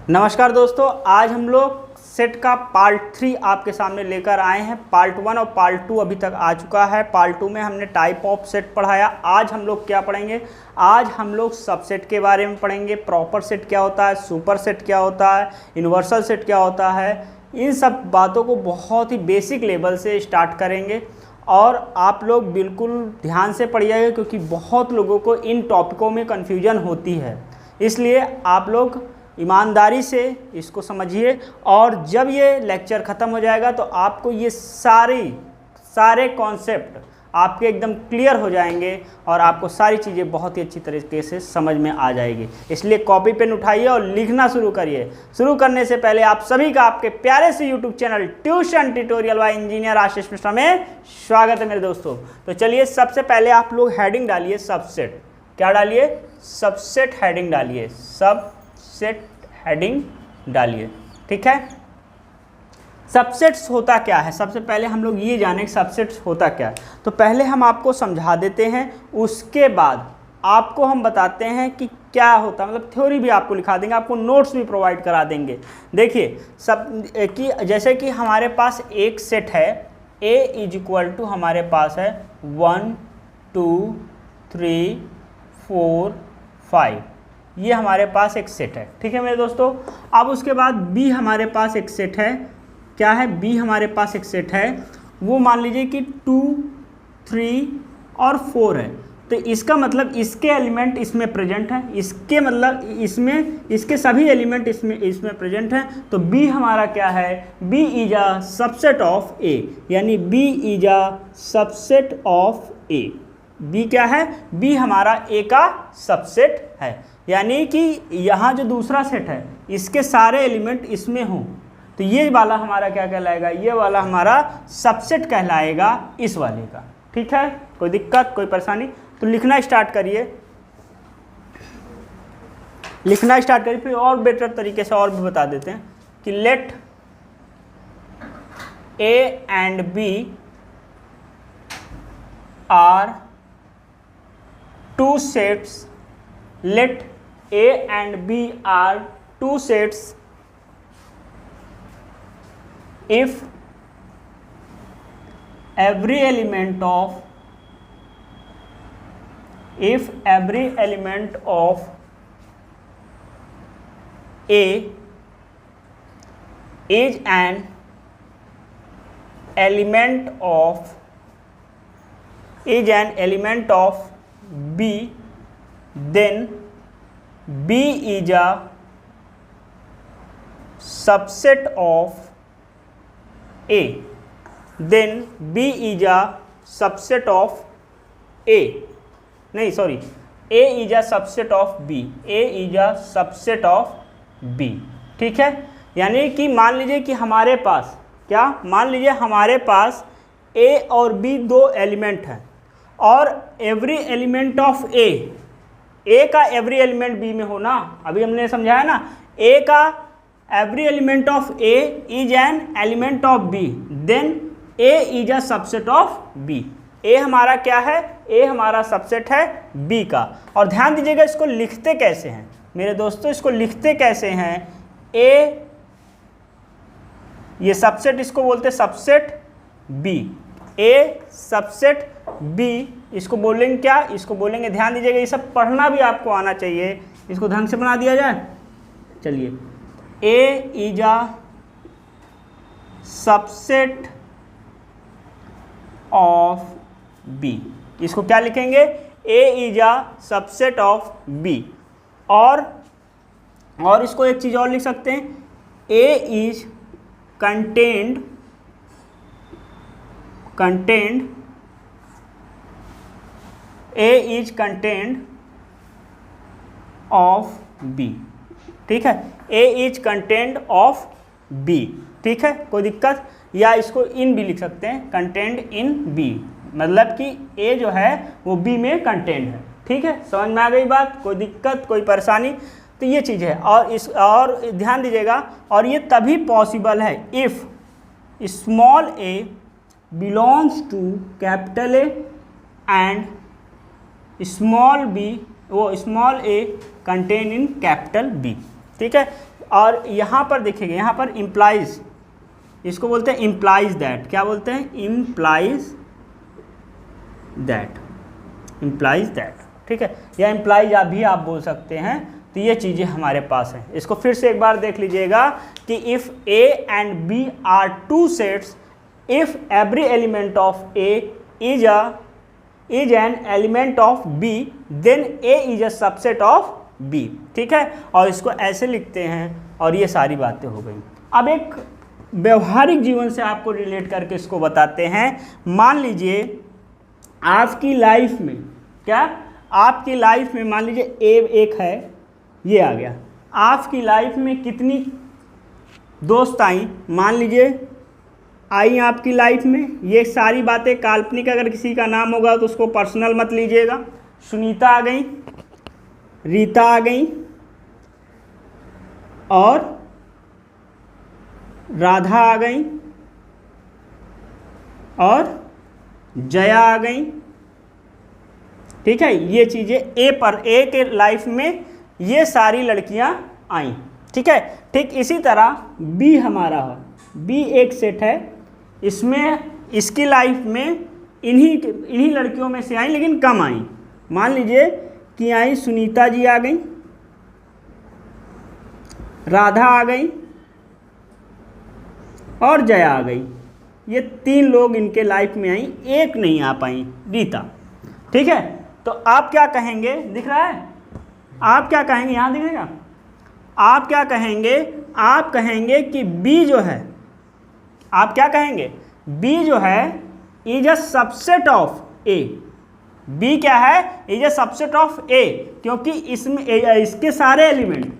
नमस्कार दोस्तों, आज हम लोग सेट का पार्ट 3 आपके सामने लेकर आए हैं। पार्ट 1 और पार्ट 2 अभी तक आ चुका है। पार्ट 2 में हमने टाइप ऑफ सेट पढ़ाया। आज हम लोग क्या पढ़ेंगे? आज हम लोग सबसेट के बारे में पढ़ेंगे। प्रॉपर सेट क्या होता है, सुपर सेट क्या होता है, यूनिवर्सल सेट क्या होता है, इन सब बातों को बहुत ही बेसिक लेवल से स्टार्ट करेंगे। और आप लोग बिल्कुल ध्यान से पढ़िएगा, क्योंकि बहुत लोगों को इन टॉपिकों में कन्फ्यूजन होती है। इसलिए आप लोग ईमानदारी से इसको समझिए, और जब ये लेक्चर ख़त्म हो जाएगा तो आपको ये सारे कॉन्सेप्ट आपके एकदम क्लियर हो जाएंगे और आपको सारी चीज़ें बहुत ही अच्छी तरीके से समझ में आ जाएगी। इसलिए कॉपी पेन उठाइए और लिखना शुरू करिए। शुरू करने से पहले आप सभी का आपके प्यारे से YouTube channel tuition tutorial by engineer Ashish Mishra में स्वागत है मेरे दोस्तों। तो चलिए, सबसे पहले आप लोग हेडिंग डालिए सबसेट। क्या डालिए? सबसेट हेडिंग डालिए। सबसेट हेडिंग डालिए, ठीक है। सबसेट्स होता क्या है? सबसे पहले हम लोग ये जाने कि सबसेट्स होता क्या है। तो पहले हम आपको समझा देते हैं, उसके बाद आपको हम बताते हैं कि क्या होता है। मतलब थ्योरी भी आपको लिखा देंगे, आपको नोट्स भी प्रोवाइड करा देंगे। देखिए जैसे कि हमारे पास एक सेट है A = हमारे पास है 1 2 3 4 5। ये हमारे पास एक सेट है, ठीक है मेरे दोस्तों। अब उसके बाद B हमारे पास एक सेट है। क्या है? B हमारे पास एक सेट है, वो मान लीजिए कि 2 3 और 4 है। तो इसका मतलब इसके एलिमेंट इसमें प्रेजेंट है, इसके मतलब इसके सभी एलिमेंट इसमें प्रेजेंट हैं। तो B हमारा क्या है? B is a subset of A, यानी B is a subset of A। B क्या है? B हमारा A का सबसेट है, यानी कि यहाँ जो दूसरा सेट है इसके सारे एलिमेंट इसमें हों, तो ये वाला हमारा क्या कहलाएगा? ये वाला हमारा सबसेट कहलाएगा इस वाले का, ठीक है। कोई दिक्कत, कोई परेशानी? तो लिखना स्टार्ट करिए, फिर और बेटर तरीके से और भी बता देते हैं कि let A and B are two sets. Let A and B are two sets if every element of A is an element of B, then B is a subset of A. Then B is a subset of A. नहीं sorry, A is a subset of B. A is a subset of B. ठीक है। यानी कि मान लीजिए कि हमारे पास क्या? मान लीजिए हमारे पास A और B दो एलिमेंट हैं, और एवरी एलिमेंट ऑफ A का एवरी एलिमेंट B में हो ना। अभी हमने समझाया ना, A का every element of A is an element of B, then A is a subset of B। A हमारा क्या है? A हमारा सबसेट है B का। और ध्यान दीजिएगा, इसको लिखते कैसे हैं मेरे दोस्तों? इसको लिखते कैसे हैं? A, ये सबसेट इसको बोलते हैं subset B। A subset B, इसको बोलेंगे क्या? इसको बोलेंगे, ध्यान दीजिएगा, ये सब पढ़ना भी आपको आना चाहिए। इसको ढंग से बना दिया जाए। चलिए, A is a subset of B। इसको क्या लिखेंगे? A is a subset of B। और इसको एक चीज़ और लिख सकते हैं, A is contained A is contained of B, ठीक है। A is contained of B, ठीक है, कोई दिक्कत? या इसको इन भी लिख सकते हैं, contained in B, मतलब कि A जो है वो B में contained है, ठीक है। समझ में आ गई बात? कोई दिक्कत, कोई परेशानी? तो ये चीज़ है। और ध्यान दीजिएगा, और ये तभी पॉसिबल है if small a belongs to capital A and small b वो small a contain in capital B, ठीक है। और यहाँ पर देखिएगा, यहाँ पर इम्प्लाइज, इसको बोलते हैं इम्प्लाइज दैट। क्या बोलते हैं? इम्प्लाइज दैट, इम्प्लाइज दैट, ठीक है, या इम्प्लाइज आप भी आप बोल सकते हैं। तो ये चीज़ें हमारे पास हैं। इसको फिर से एक बार देख लीजिएगा कि if A and B are two sets, if every element of A is an element of B, then A is a subset of B, ठीक है। और इसको ऐसे लिखते हैं, और ये सारी बातें हो गई। अब एक व्यवहारिक जीवन से आपको रिलेट करके इसको बताते हैं। मान लीजिए आपकी लाइफ में, क्या आपकी लाइफ में मान लीजिए ए एक है, ये आ गया। आपकी लाइफ में कितनी दोस्त आई? मान लीजिए आई आपकी लाइफ में, ये सारी बातें काल्पनिक, अगर किसी का नाम होगा तो उसको पर्सनल मत लीजिएगा। सुनीता आ गई, रीता आ गई, और राधा आ गई, और जया आ गई, ठीक है। ये चीज़ें ए के लाइफ में ये सारी लड़कियां आई, ठीक है। ठीक इसी तरह बी हमारा है, बी एक सेट है, इसमें इसकी लाइफ में इन्हीं लड़कियों में से आई, लेकिन कम आई। मान लीजिए कि आई सुनीता जी आ गई, राधा आ गई, और जया आ गई। ये 3 लोग इनके लाइफ में आई, एक नहीं आ पाई, रीता, ठीक है। तो आप क्या कहेंगे? दिख रहा है? आप क्या कहेंगे? यहाँ दिखेगा? आप क्या कहेंगे? आप कहेंगे कि बी जो है, आप क्या कहेंगे? बी जो है is a subset of A. B क्या है? Is a subset of A, क्योंकि इसमें इसके सारे एलिमेंट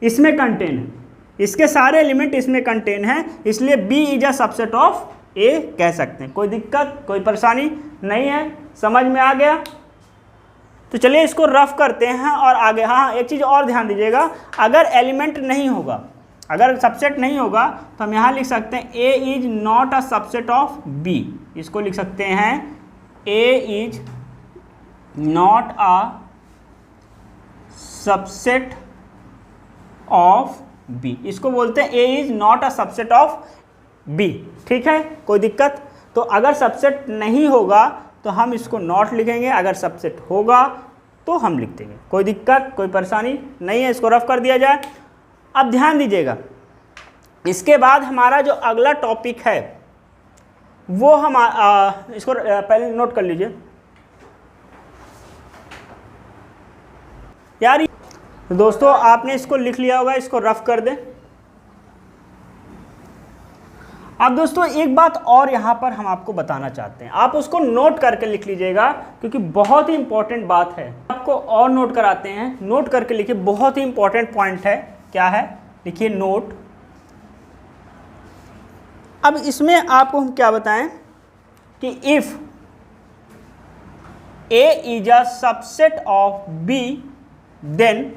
इसमें कंटेन है, इसके सारे एलिमेंट इसमें कंटेन है, इसलिए B is a subset of A कह सकते हैं। कोई दिक्कत, कोई परेशानी नहीं है? समझ में आ गया? तो चलिए इसको रफ करते हैं और आगे। हाँ, एक चीज़ और ध्यान दीजिएगा, अगर एलिमेंट नहीं होगा, अगर सबसेट नहीं होगा, तो हम यहाँ लिख सकते हैं A is not a subset of B. इसको लिख सकते हैं A is not a subset of B. इसको बोलते हैं A is not a subset of B, ठीक है। कोई दिक्कत? तो अगर सबसेट नहीं होगा तो हम इसको नॉट लिखेंगे, अगर सबसेट होगा तो हम लिख देंगे। कोई दिक्कत, कोई परेशानी नहीं है? इसको रफ कर दिया जाए। अब ध्यान दीजिएगा, इसके बाद हमारा जो अगला टॉपिक है वो हम इसको पहले नोट कर लीजिए यार। दोस्तों आपने इसको लिख लिया होगा, इसको रफ कर दें। अब दोस्तों एक बात और यहाँ पर हम आपको बताना चाहते हैं, आप उसको नोट करके लिख लीजिएगा, क्योंकि बहुत ही इंपॉर्टेंट बात है। आपको और नोट कराते हैं, नोट करके लिखिए, बहुत ही इंपॉर्टेंट पॉइंट है। क्या है? लिखिए नोट। अब इसमें आपको हम क्या बताएं कि if A is a subset of B, then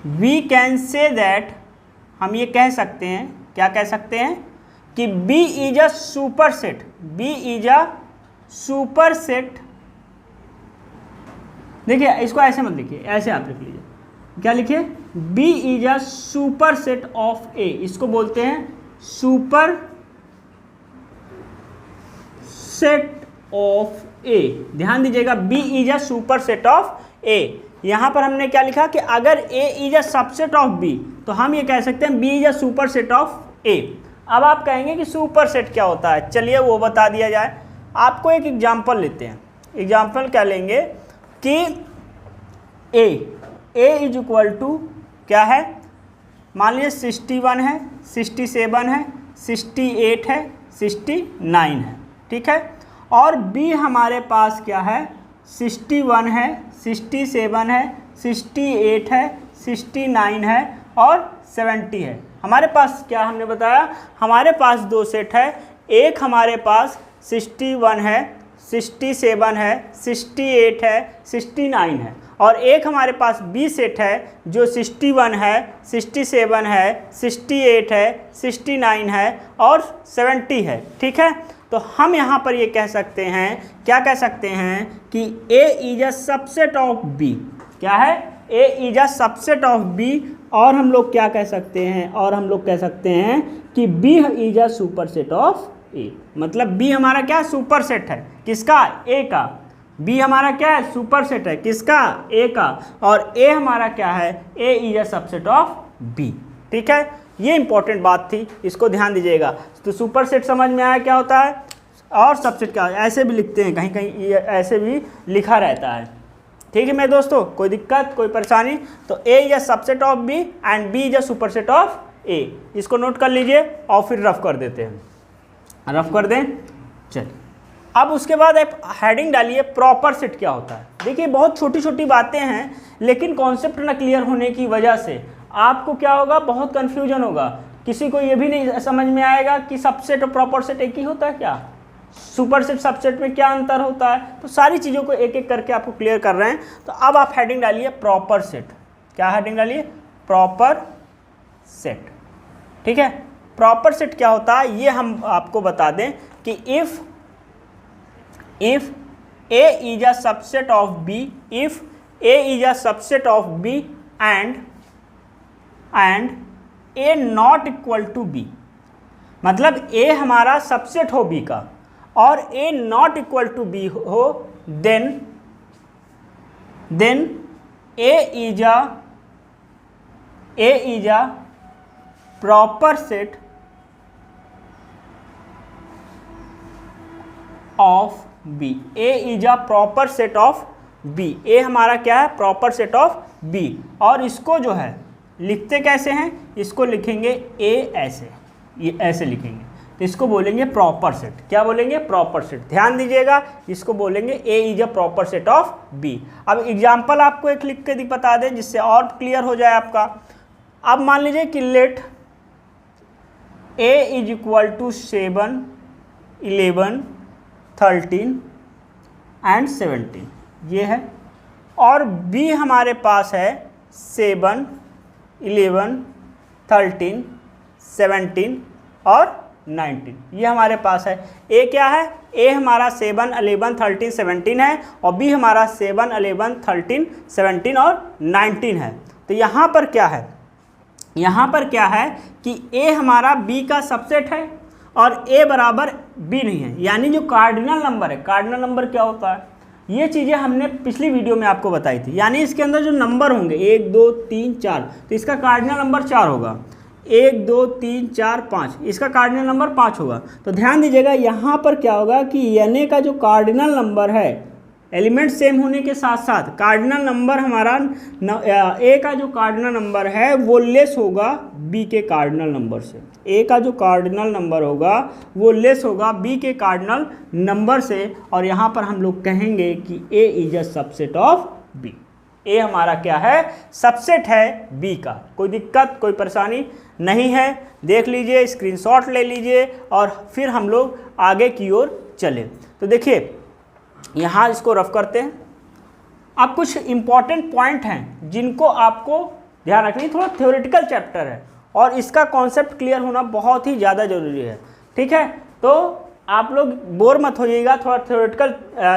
we can say that, हम ये कह सकते हैं, क्या कह सकते हैं कि B is a superset, B is a superset. देखिए इसको ऐसे मत लिखिए, ऐसे आप लिख लीजिए। क्या लिखिए? B is a superset of A। इसको बोलते हैं सुपर सेट ऑफ A। ध्यान दीजिएगा, B is a superset of A। यहां पर हमने क्या लिखा कि अगर A is a subset of B, तो हम ये कह सकते हैं B is a superset of A। अब आप कहेंगे कि सुपरसेट क्या होता है? चलिए वो बता दिया जाए। आपको एक एग्जांपल लेते हैं। एग्जांपल क्या लेंगे कि A इज इक्वल टू क्या है? मान लीजिए 61 है, 67 है, 68 है, 69 है, ठीक है। और B हमारे पास क्या है? 61 है, 67 है, 68 है, 69 है और 70 है। हमारे पास क्या हमने बताया? हमारे पास 2 सेट है। एक हमारे पास 61 है, 67 है, 68 है, 69 है, और एक हमारे पास B सेट है जो 61 है, 67 है, 68 है, 69 है और 70 है, ठीक है। तो हम यहाँ पर ये कह सकते हैं, क्या कह सकते हैं कि A is a subset of B। क्या है? A is a subset of B और हम लोग क्या कह सकते हैं, और हम लोग कह सकते हैं कि B is a super set of A। मतलब B हमारा क्या है, सुपर सेट है किसका, A का। B हमारा क्या है, सुपर सेट है किसका, A का। और A हमारा क्या है, A is a subset of B। ठीक है, ये इंपॉर्टेंट बात थी, इसको ध्यान दीजिएगा। तो सुपर सेट समझ में आया क्या होता है, और सबसेट क्या, ऐसे भी लिखते हैं, कहीं कहीं ये ऐसे भी लिखा रहता है। ठीक है मेरे दोस्तों, कोई दिक्कत कोई परेशानी। तो A is a subset of B and B is a super set of A। इसको नोट कर लीजिए और फिर रफ कर देते हैं, रफ कर दें। चलिए अब उसके बाद आप हेडिंग डालिए प्रॉपर सेट क्या होता है। देखिए बहुत छोटी छोटी बातें हैं, लेकिन कॉन्सेप्ट ना क्लियर होने की वजह से आपको क्या होगा, बहुत कन्फ्यूजन होगा। किसी को ये भी नहीं समझ में आएगा कि सबसेट और प्रॉपर सेट एक ही होता है क्या, सुपर सेट सबसेट में क्या अंतर होता है। तो सारी चीज़ों को एक एक करके आपको क्लियर कर रहे हैं। तो अब आप हेडिंग डालिए प्रॉपर सेट। क्या हेडिंग डालिए, प्रॉपर सेट। ठीक है, प्रॉपर सेट क्या होता है ये हम आपको बता दें कि if A is a subset of B, if A is a subset of B and A not equal to B, मतलब A हमारा सबसेट हो B का और A not equal to B हो, then A is a proper set of B। A is a proper set of B। A हमारा क्या है, proper set of B। और इसको जो है लिखते कैसे हैं, इसको लिखेंगे A ऐसे, ये ऐसे लिखेंगे, तो इसको बोलेंगे प्रॉपर सेट। क्या बोलेंगे, प्रॉपर सेट। ध्यान दीजिएगा, इसको बोलेंगे A is a proper set of B। अब एग्जाम्पल आपको एक लिख के बता दें जिससे और क्लियर हो जाए आपका। अब मान लीजिए कि let A is equal to 7, 11, 13 and 17, ये है। और B हमारे पास है 7, 11, 13, 17 और 19, ये हमारे पास है। A क्या है, A हमारा 7, 11, 13, 17 है और B हमारा 7, 11, 13, 17 और 19 है। तो यहाँ पर क्या है, यहाँ पर क्या है कि A हमारा B का सबसेट है और A बराबर B नहीं है, यानी जो कार्डिनल नंबर है। कार्डिनल नंबर क्या होता है, ये चीज़ें हमने पिछली वीडियो में आपको बताई थी। यानी इसके अंदर जो नंबर होंगे 1, 2, 3, 4, तो इसका कार्डिनल नंबर 4 होगा। 1, 2, 3, 4, 5, इसका कार्डिनल नंबर 5 होगा। तो ध्यान दीजिएगा यहाँ पर क्या होगा कि Na का जो कार्डिनल नंबर है, एलिमेंट सेम होने के साथ साथ कार्डिनल नंबर हमारा A का जो कार्डिनल नंबर है वो लेस होगा B के कार्डिनल नंबर से। A का जो कार्डिनल नंबर होगा वो लेस होगा B के कार्डिनल नंबर से। और यहाँ पर हम लोग कहेंगे कि A is a subset of B। A हमारा क्या है, सबसेट है B का। कोई दिक्कत कोई परेशानी नहीं है, देख लीजिए, स्क्रीनशॉट ले लीजिए और फिर हम लोग आगे की ओर चले। तो देखिए यहाँ इसको रफ करते हैं। अब कुछ इम्पॉर्टेंट पॉइंट हैं जिनको आपको ध्यान रखनी, थोड़ा थ्योरेटिकल चैप्टर है और इसका कॉन्सेप्ट क्लियर होना बहुत ही ज़्यादा ज़रूरी है। ठीक है, तो आप लोग बोर मत होइएगा, थोड़ा थ्योरेटिकल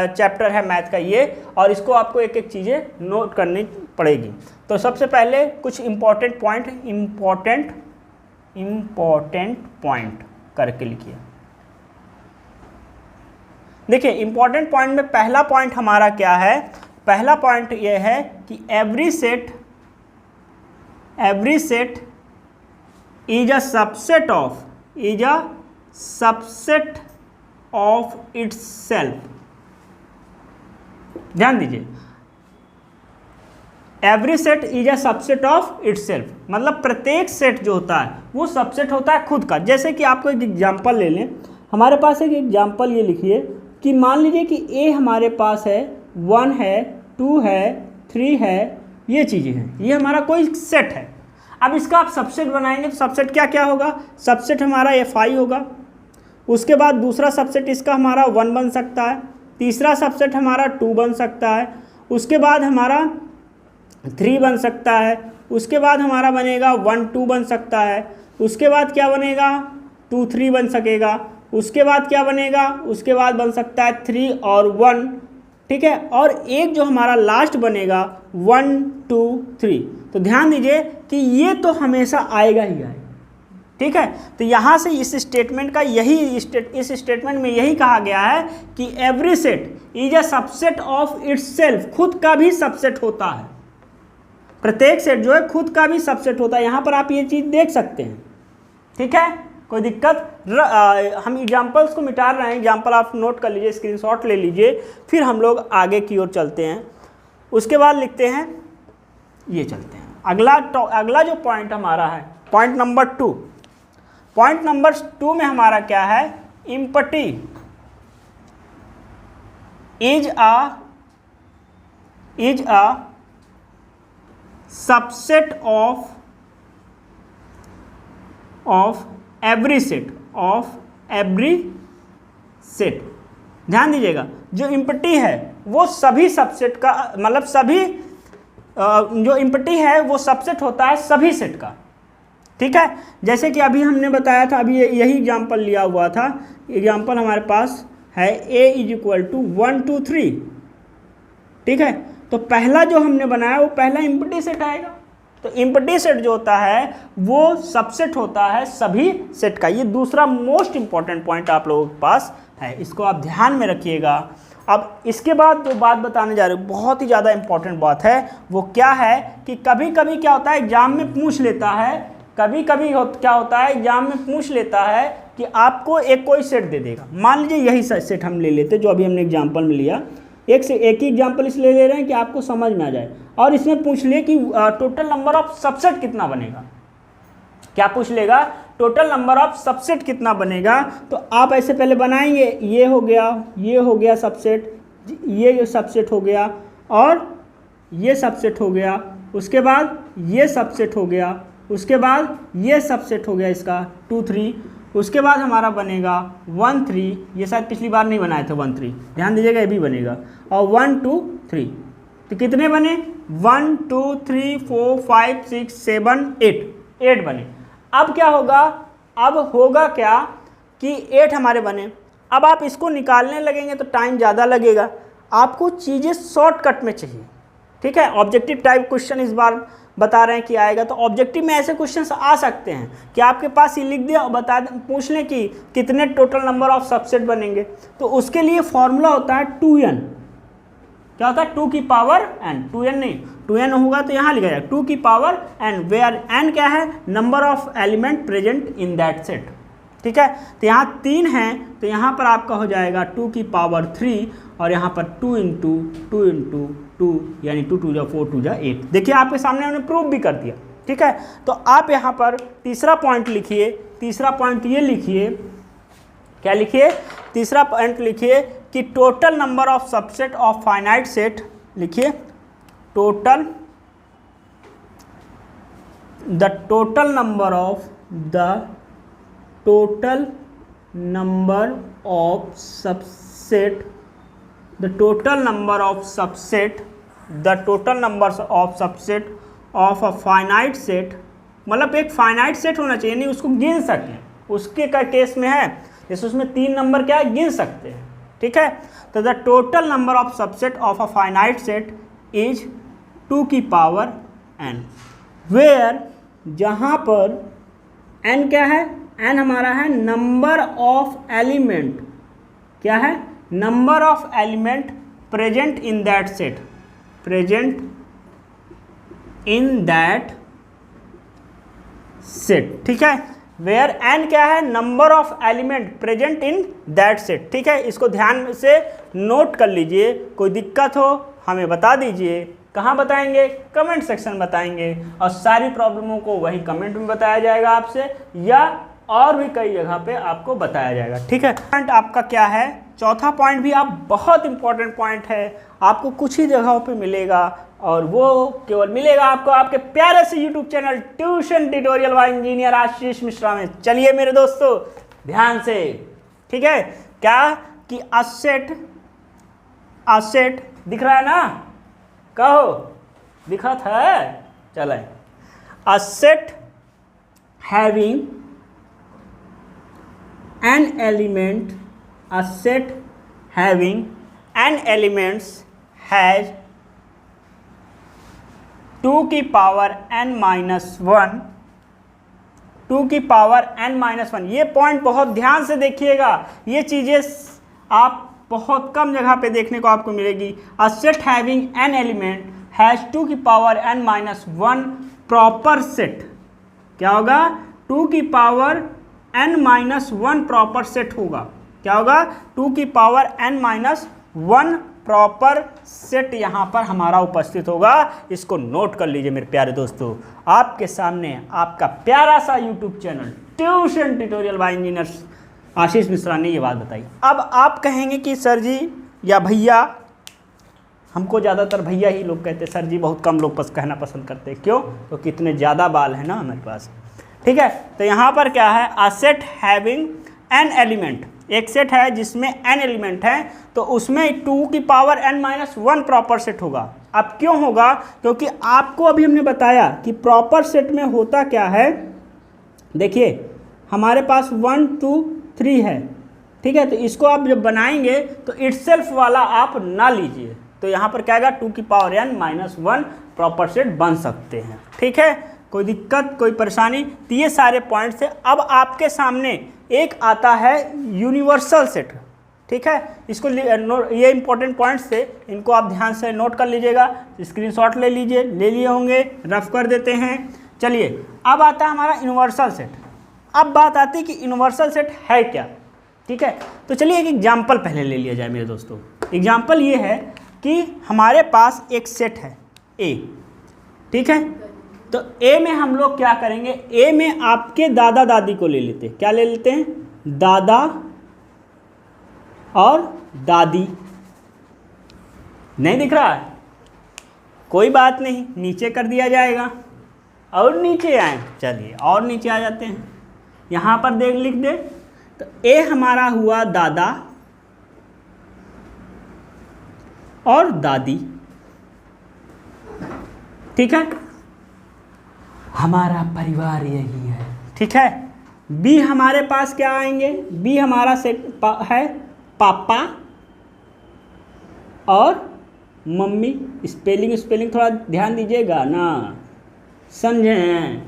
चैप्टर है मैथ का ये, और इसको आपको एक एक चीज़ें नोट करनी पड़ेगी। तो सबसे पहले कुछ इम्पॉर्टेंट पॉइंट करके लिखिए। देखिए इंपॉर्टेंट पॉइंट में पहला पॉइंट हमारा क्या है, पहला पॉइंट ये है कि every set is a subset of itself. ध्यान दीजिए, every set is a subset of itself, मतलब प्रत्येक सेट जो होता है वो सबसेट होता है खुद का। जैसे कि आपको एक एग्जांपल ले लें, हमारे पास एक एग्जांपल ये लिखिए कि मान लीजिए कि A हमारे पास है 1 है 2 है 3 है, ये चीज़ें हैं, ये हमारा कोई सेट है। अब इसका आप सबसेट बनाएंगे तो सबसेट क्या क्या होगा, सबसेट हमारा Fi होगा, उसके बाद दूसरा सबसेट इसका हमारा 1 बन सकता है, तीसरा सबसेट हमारा 2 बन सकता है, उसके बाद हमारा 3 बन सकता है, उसके बाद हमारा बनेगा 1 2 बन सकता है, उसके बाद क्या बनेगा 2 3 बन सकेगा, उसके बाद क्या बनेगा, उसके बाद बन सकता है 3 और 1। ठीक है, और एक जो हमारा लास्ट बनेगा 1 2 3। तो ध्यान दीजिए कि ये तो हमेशा आएगा ही आएगा, ठीक है। तो यहाँ से इस स्टेटमेंट का इस स्टेटमेंट में यही कहा गया है कि every set is a subset of itself, खुद का भी सबसेट होता है, प्रत्येक सेट जो है खुद का भी सबसेट होता है। यहाँ पर आप ये चीज़ देख सकते हैं, ठीक है, कोई दिक्कत। हम एग्जाम्पल्स को मिटा रहे हैं, एग्जाम्पल आप नोट कर लीजिए, स्क्रीनशॉट ले लीजिए, फिर हम लोग आगे की ओर चलते हैं। उसके बाद लिखते हैं, ये चलते हैं अगला जो पॉइंट हमारा है, पॉइंट नंबर 2। पॉइंट नंबर 2 में हमारा क्या है, empty is a subset of every set. ध्यान दीजिएगा, जो इम्पटी है वो सभी सबसेट का, मतलब सभी जो इम्पटी है वो सबसेट होता है सभी सेट का, ठीक है। जैसे कि अभी हमने बताया था, अभी यही एग्जाम्पल लिया हुआ था। एग्जाम्पल हमारे पास है a = 1 2 3, ठीक है। तो पहला जो हमने बनाया वो पहला इम्पटी सेट आएगा। तो इम्पटी सेट जो होता है वो सबसेट होता है सभी सेट का। ये दूसरा मोस्ट इंपॉर्टेंट पॉइंट आप लोगों के पास है, इसको आप ध्यान में रखिएगा। अब इसके बाद जो बात बताने जा रहे हैं, बहुत ही ज़्यादा इंपॉर्टेंट बात है। वो क्या है कि कभी कभी क्या होता है, एग्जाम में पूछ लेता है, क्या होता है एग्जाम में पूछ लेता है कि आपको एक कोई सेट दे देगा। मान लीजिए यही सेट हम ले लेते जो अभी हमने एग्जाम्पल में लिया, एक ही एग्जाम्पल इसलिए ले रहे हैं कि आपको समझ में आ जाए। और इसमें पूछ ले कि टोटल नंबर ऑफ सबसेट कितना बनेगा। क्या पूछ लेगा, टोटल नंबर ऑफ सबसेट कितना बनेगा। तो आप ऐसे पहले बनाएंगे, ये हो गया सबसेट, ये सबसेट हो गया, और ये सबसेट हो गया, उसके बाद ये सबसेट हो गया, उसके बाद ये सबसेट हो गया इसका 2 3, उसके बाद हमारा बनेगा 1 3, ये शायद पिछली बार नहीं बनाए थे 1 3, ध्यान दीजिएगा ये भी बनेगा, और 1 2 3। तो कितने बने, 1 2 3 4 5 6 7 8 बने। अब क्या होगा, अब होगा क्या कि 8 हमारे बने। अब आप इसको निकालने लगेंगे तो टाइम ज़्यादा लगेगा, आपको चीज़ें शॉर्टकट में चाहिए, ठीक है। ऑब्जेक्टिव टाइप क्वेश्चन इस बार बता रहे हैं कि आएगा, तो ऑब्जेक्टिव में ऐसे क्वेश्चंस आ सकते हैं कि आपके पास ये लिख दिया और पूछ लें कि कितने टोटल नंबर ऑफ सबसेट बनेंगे। तो उसके लिए फॉर्मूला होता है 2n। क्या होता है, 2 की पावर n, 2n नहीं, 2n होगा तो यहाँ लिखा जाएगा 2 की पावर n, वेयर n क्या है, number of element present in that set, ठीक है। तो यहाँ 3 हैं, तो यहाँ पर आपका हो जाएगा 2 की पावर 3, और यहाँ पर 2 × 2 यानी 2 2 4 2 8। देखिए आपके सामने हमने प्रूव भी कर दिया, ठीक है। तो आप यहाँ पर तीसरा पॉइंट लिखिए, तीसरा पॉइंट ये लिखिए, क्या लिखिए, तीसरा पॉइंट लिखिए कि total number of subset of finite set, लिखिए the total number of subset of a finite set, मतलब एक फाइनाइट सेट होना चाहिए, नहीं उसको गिन सकें। उसके का केस में है जैसे उसमें 3 नंबर क्या है, गिन सकते हैं, ठीक है। तो the total number of subset of a finite set is 2 की पावर n, वेयर जहाँ पर n क्या है, n हमारा है नंबर ऑफ एलिमेंट, क्या है, number of element present in that set, ठीक है। वेयर n क्या है, number of element present in that set, ठीक है। इसको ध्यान से नोट कर लीजिए, कोई दिक्कत हो हमें बता दीजिए। कहाँ बताएंगे, कमेंट सेक्शन बताएंगे, और सारी प्रॉब्लमों को वही कमेंट में बताया जाएगा आपसे, या और भी कई जगह पे आपको बताया जाएगा, ठीक है। पॉइंट आपका क्या है, चौथा पॉइंट भी आप बहुत इंपॉर्टेंट पॉइंट है, आपको कुछ ही जगहों पे मिलेगा, और वो केवल मिलेगा आपको आपके प्यारे से YouTube channel tuition tutorial by engineer Ashish Mishra में। चलिए मेरे दोस्तों ध्यान से, ठीक है। क्या कि असेट दिख रहा है ना, कहो दिखा था, चले, asset having an element, a set having an elements has 2 की पावर n माइनस 1, 2 की पावर n माइनस 1। ये पॉइंट बहुत ध्यान से देखिएगा, ये चीज़ें आप बहुत कम जगह पे देखने को आपको मिलेगी। A set having n element has 2 की power n minus 1 proper set. क्या होगा? 2 की power n minus 1 proper set होगा। क्या होगा? 2 की power n minus 1 proper set यहाँ पर हमारा उपस्थित होगा। इसको नोट कर लीजिए मेरे प्यारे दोस्तों। आपके सामने आपका प्यारा सा YouTube channel tuition tutorial by engineer Ashish Mishra ने ये बात बताई। अब आप कहेंगे कि सर जी या भैया, हमको ज़्यादातर भैया ही लोग कहते हैं, सर जी बहुत कम लोग कहना पसंद करते हैं। क्यों? तो कितने ज़्यादा बाल हैं ना हमारे पास। ठीक है, तो यहाँ पर क्या है? A set having n element, एक सेट है जिसमें n एलिमेंट है, तो उसमें 2 की power n minus 1 proper set होगा। अब क्यों होगा? क्योंकि आपको अभी हमने बताया कि प्रॉपर सेट में होता क्या है। देखिए हमारे पास 1 2 3 है, ठीक है, तो इसको आप जब बनाएंगे तो इटसेल्फ वाला आप ना लीजिए, तो यहाँ पर क्या आएगा? 2 की power n minus 1 proper set बन सकते हैं। ठीक है, कोई दिक्कत कोई परेशानी? तो ये सारे पॉइंट्स है। अब आपके सामने एक आता है यूनिवर्सल सेट। ठीक है, इसको ये इंपॉर्टेंट पॉइंट्स थे, इनको आप ध्यान से नोट कर लीजिएगा, स्क्रीनशॉट ले लीजिए, ले लिए होंगे, रफ कर देते हैं। चलिए अब आता है हमारा यूनिवर्सल सेट। अब बात आती है कि यूनिवर्सल सेट है क्या। ठीक है, तो चलिए एक एग्जाम्पल पहले ले लिया जाए मेरे दोस्तों। एग्जाम्पल ये है कि हमारे पास एक सेट है ए। ठीक है, तो ए में हम लोग क्या करेंगे? ए में आपके दादा दादी को ले लेते हैं। क्या ले लेते हैं? दादा और दादी। नहीं दिख रहा है? कोई बात नहीं, नीचे कर दिया जाएगा। और नीचे आए, चलिए और नीचे आ जाते हैं। यहाँ पर देख लिख दे, तो ए हमारा हुआ दादा और दादी। ठीक है, हमारा परिवार यही है। ठीक है, बी हमारे पास क्या आएंगे? बी हमारा सेट है पापा और मम्मी। स्पेलिंग थोड़ा ध्यान दीजिएगा ना, समझें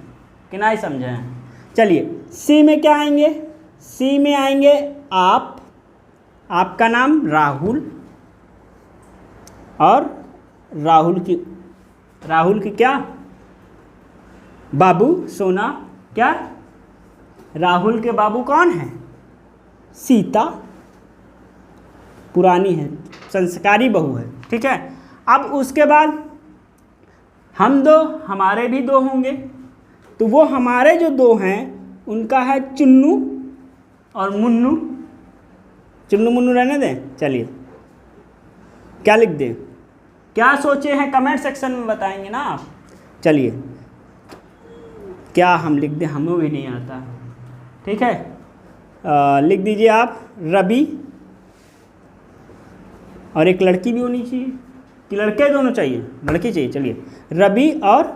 कि नहीं समझें? चलिए सी में क्या आएंगे? सी में आएंगे आप, आपका नाम राहुल, और राहुल की क्या? बाबू सोना। क्या? राहुल के बाबू कौन है? सीता, पुरानी है, संस्कारी बहू है। ठीक है, अब उसके बाद हम दो, हमारे भी दो होंगे, तो वो हमारे जो दो हैं उनका है चुन्नू और मुन्नू। चुन्नू मुन्नू रहने दें। चलिए क्या लिख दें? क्या सोचे हैं कमेंट सेक्शन में बताएंगे ना आप। चलिए क्या हम लिख दें? हमें भी नहीं आता। ठीक है, लिख दीजिए आप रवि, और एक लड़की भी होनी चाहिए कि लड़के दोनों चाहिए? लड़की चाहिए। चलिए रवि और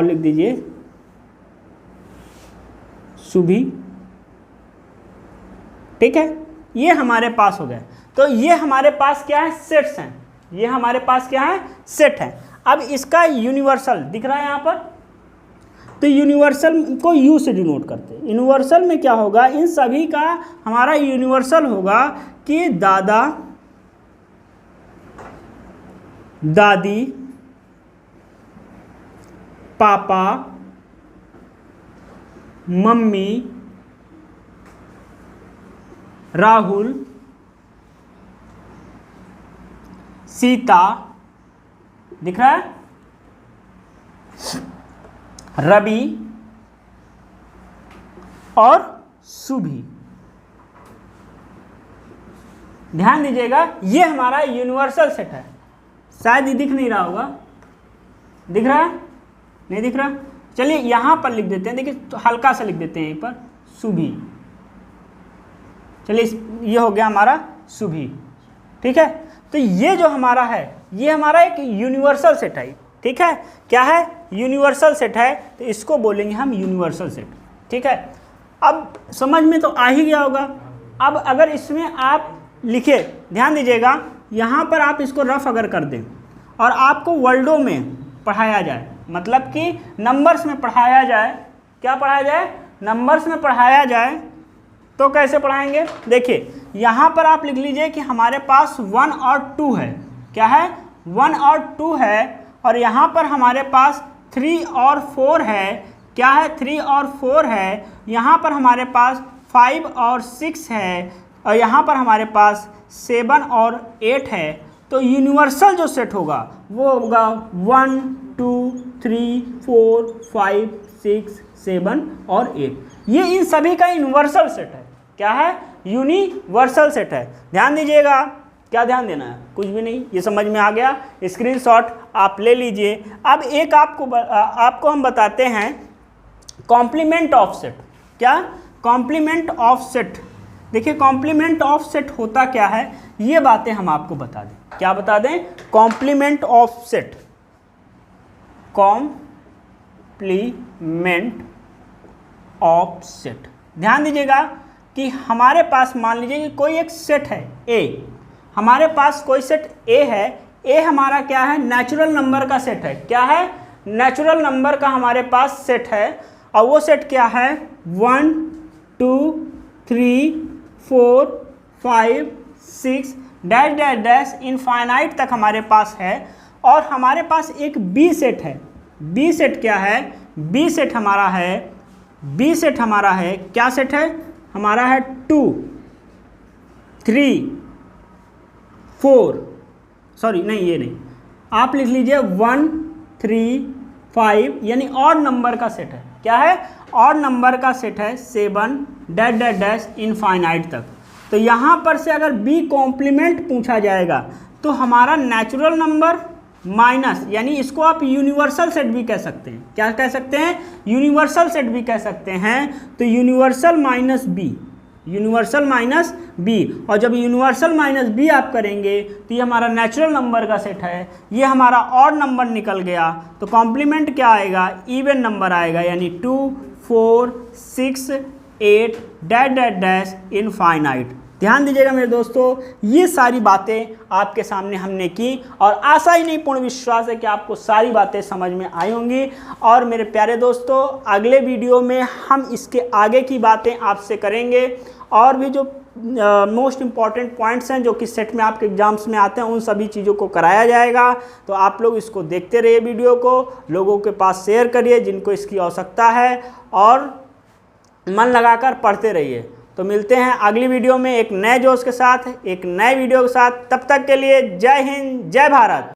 लिख दीजिए सुभी। ठीक है, ये हमारे पास हो गया। तो ये हमारे पास क्या है? सेट्स हैं। ये हमारे पास क्या है? सेट है। अब इसका यूनिवर्सल दिख रहा है यहाँ पर, तो यूनिवर्सल को यू से डिनोट करते हैं। यूनिवर्सल में क्या होगा? इन सभी का हमारा यूनिवर्सल होगा कि दादा दादी, पापा, मम्मी, राहुल, सीता, दिख रहा है, रवि और सुभी। ध्यान दीजिएगा, ये हमारा यूनिवर्सल सेट है। शायद ये दिख नहीं रहा होगा, दिख रहा है? नहीं दिख रहा? चलिए यहाँ पर लिख देते हैं। देखिए तो हल्का सा लिख देते हैं यहीं पर, सुभी। चलिए ये हो गया हमारा सुभी। ठीक है, तो ये जो हमारा है ये हमारा एक यूनिवर्सल सेट है। ठीक है, क्या है? यूनिवर्सल सेट है, तो इसको बोलेंगे हम यूनिवर्सल सेट। ठीक है, अब समझ में तो आ ही गया होगा। अब अगर इसमें आप लिखे, ध्यान दीजिएगा, यहाँ पर आप इसको रफ अगर कर दें और आपको वर्डों में पढ़ाया जाए, मतलब कि नंबर्स में पढ़ाया जाए, क्या पढ़ाया जाए, नंबर्स में पढ़ाया जाए, तो कैसे पढ़ाएंगे? देखिए यहाँ पर आप लिख लीजिए कि हमारे पास 1 और 2 है, क्या है, 1 और 2 है, और यहाँ पर हमारे पास 3 और 4 है, क्या है, 3 और 4 है, यहाँ पर हमारे पास 5 और 6 है, और यहाँ पर हमारे पास 7 और 8 है। तो यूनिवर्सल जो सेट होगा वो होगा 1 2 3 4 5 6 7 और 8। ये इन सभी का यूनिवर्सल सेट है, क्या है, यूनिवर्सल सेट है। ध्यान दीजिएगा, क्या ध्यान देना है, कुछ भी नहीं, ये समझ में आ गया, स्क्रीनशॉट आप ले लीजिए। अब एक आपको हम बताते हैं कॉम्प्लीमेंट ऑफ सेट। क्या, कॉम्प्लीमेंट ऑफ सेट। देखिए कॉम्प्लीमेंट ऑफ सेट होता क्या है, ये बातें हम आपको बता दें। क्या बता दें? Complement of set, complement of set. ध्यान दीजिएगा कि हमारे पास मान लीजिए कि कोई एक सेट है ए, हमारे पास कोई सेट ए है, ए हमारा क्या है, नेचुरल नंबर का सेट है, क्या है, नेचुरल नंबर का हमारे पास सेट है, और वो सेट क्या है, 1 2 3 4 5 6 डैश डैश डैश इनफाइनाइट तक हमारे पास है। और हमारे पास एक बी सेट है, बी सेट क्या है, बी सेट हमारा है, बी सेट हमारा है, क्या सेट है हमारा है, 2 3 4, सॉरी नहीं ये नहीं, आप लिख लीजिए 1 3 5, यानी ऑड नंबर का सेट है, क्या है, ऑड नंबर का सेट है, 7 डैश डैश डैश इनफाइनाइट तक। तो यहाँ पर से अगर बी कॉम्प्लीमेंट पूछा जाएगा तो हमारा नेचुरल नंबर माइनस, यानी इसको आप यूनिवर्सल सेट भी कह सकते हैं, क्या कह सकते हैं, यूनिवर्सल सेट भी कह सकते हैं। तो universal minus B, universal minus B, और जब यूनिवर्सल माइनस बी आप करेंगे तो ये हमारा नेचुरल नंबर का सेट है, ये हमारा ऑड नंबर निकल गया। तो कॉम्प्लीमेंट क्या आएगा, इवन नंबर आएगा, यानी 2 4 6 8 डैश डैश डैश इनफाइनाइट। ध्यान दीजिएगा मेरे दोस्तों, ये सारी बातें आपके सामने हमने की, और आशा ही नहीं पूर्ण विश्वास है कि आपको सारी बातें समझ में आई होंगी। और मेरे प्यारे दोस्तों, अगले वीडियो में हम इसके आगे की बातें आपसे करेंगे, और भी जो मोस्ट इम्पॉर्टेंट पॉइंट्स हैं जो कि सेट में आपके एग्जाम्स में आते हैं, उन सभी चीज़ों को कराया जाएगा। तो आप लोग इसको देखते रहिए, वीडियो को लोगों के पास शेयर करिए जिनको इसकी आवश्यकता है, और मन लगाकर पढ़ते रहिए। तो मिलते हैं अगली वीडियो में एक नए जोश के साथ, एक नए वीडियो के साथ। तब तक के लिए जय हिंद, जय भारत।